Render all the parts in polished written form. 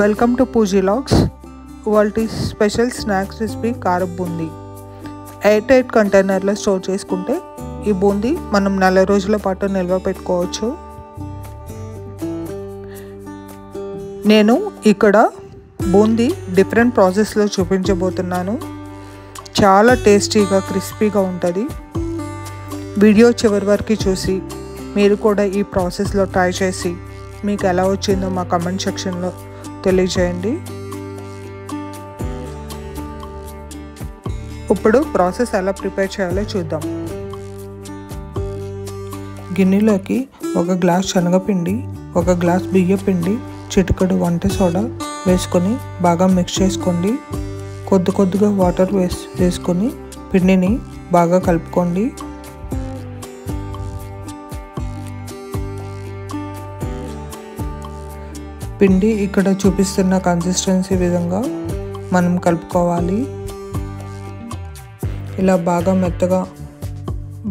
Welcome to Pooji logs. ఇవాల్టి special snacks recipe కారం boondi. Air టైట్ కంటైనర్లో స్టోర్ చేసుకుంటే ఈ బూందీ మనం 4 రోజుల పాటు నిల్వ పెట్టుకోవచ్చు. నేను ఇక్కడ బూందీ డిఫరెంట్ ప్రాసెస్లో చూపించబోతున్నాను. చాలా టేస్టీగా క్రిస్పీగా ఉంటుంది. వీడియో చివరి వరకు చూసి మీరు కూడా ఈ ప్రాసెస్లో ట్రై చేసి మీకు ఎలా వచ్చిందో మా కమెంట్ సెక్షన్లో తెలియజేయండి. ఇప్పుడు ప్రాసెస్ ఎలా ప్రిపేర్ చేయాలో చూద్దాం. గిన్నెలోకి 1 గ్లాస్ శనగపిండి, 1 గ్లాస్ బియ్యపిండి, చిటికెడు వంట సోడా వేసుకొని బాగా మిక్స్ చేసుకోండి. కొద్దిగా వాటర్ వేసుకొని పిండిని బాగా కలుపుకోండి. పిండి ఇక్కడ చూపిస్తున్న కన్సిస్టెన్సీ విధంగా మనం కలుపుకోవాలి. ఇలా బాగా మెత్తగా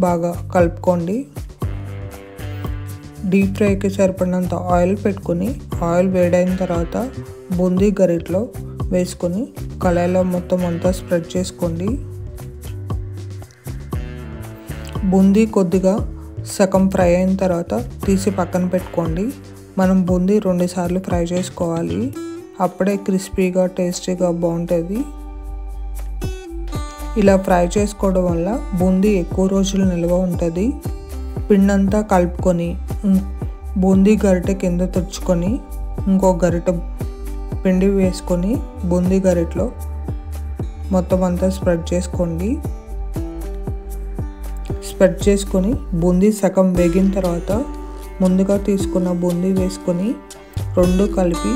బాగా కలుపుకోండి. డీప్ ఫ్రైకి సరిపడినంత ఆయిల్ పెట్టుకొని ఆయిల్ వేడైన తర్వాత బూందీ గరిటలో వేసుకొని కళాయిలో మొత్తం అంతా స్ప్రెడ్ చేసుకోండి. బూందీ కొద్దిగా సగం ఫ్రై అయిన తర్వాత తీసి పక్కన పెట్టుకోండి. మనం బూందీ 2 సార్లు ఫ్రై చేసుకోవాలి. అప్పుడే క్రిస్పీగా టేస్టీగా బాగుంటుంది. ఇలా ఫ్రై చేసుకోవడం వల్ల బూందీ ఎక్కువ రోజులు నిల్వ ఉంటుంది. పిండంతా కలుపుకొని బూందీ గరిటె కింద తుడుచుకొని ఇంకో గరిటె పిండి వేసుకొని బూందీ గరిటెలో మొత్తం అంతా స్ప్రెడ్ చేసుకోండి. స్ప్రెడ్ చేసుకొని బూందీ సగం వేగిన తర్వాత ముందుగా తీసుకున్న బూందీ వేసుకొని 2 కలిపి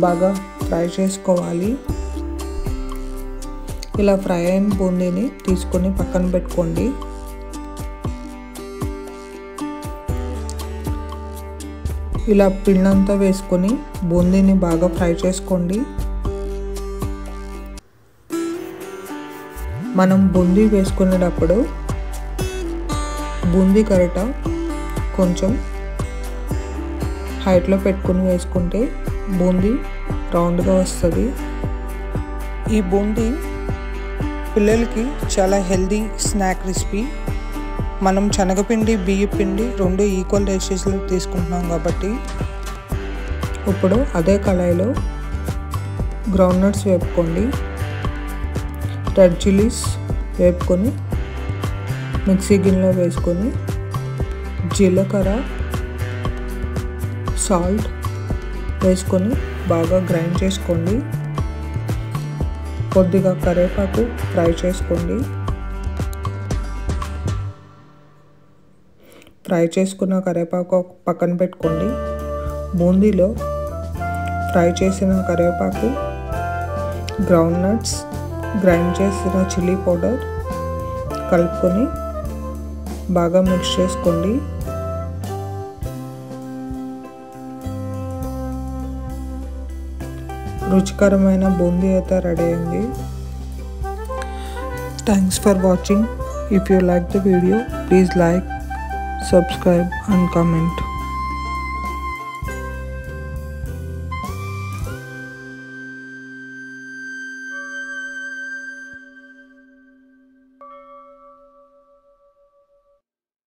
బాగా ఫ్రై చేసుకోవాలి. ఇలా ఫ్రై అయిన బూందీని తీసుకొని పక్కన పెట్టుకోండి. ఇలా పిండంతా వేసుకొని బూందీని బాగా ఫ్రై చేసుకోండి. మనం బూందీ వేసుకునేటప్పుడు బూందీ గరిట కొంచెం హైట్లో పెట్టుకుని వేసుకుంటే బూందీ రౌండ్గా వస్తుంది. ఈ బూందీ పిల్లలకి చాలా హెల్దీ స్నాక్ రెసిపీ. మనం శనగపిండి బియ్యపిండి 2 ఈక్వల్ రేషియోస్లో తీసుకుంటున్నాం కాబట్టి ఇప్పుడు అదే కళాయిలో గ్రౌండ్ నట్స్ వేపుకోండి. రెడ్ చిల్లీస్ వేపుకొని మిక్సీ గిన్నెలో వేసుకొని జీలకర్ర, సాల్ట్ వేసుకొని బాగా గ్రైండ్ చేసుకోండి. కొద్దిగా కరివేపాకు ఫ్రై చేసుకోండి. ఫ్రై చేసుకున్న కరివేపాకు పక్కన పెట్టుకోండి. బూందీలో ఫ్రై చేసిన కరివేపాకు, గ్రౌండ్ నట్స్, గ్రైండ్ చేసిన చిల్లీ పౌడర్ కలుపుకొని బాగా మిక్స్ చేసుకోండి. రుచికరమైన బూందీ అయితే రెడీ అయింది. Thanks for watching. If you like the video please like, subscribe and comment.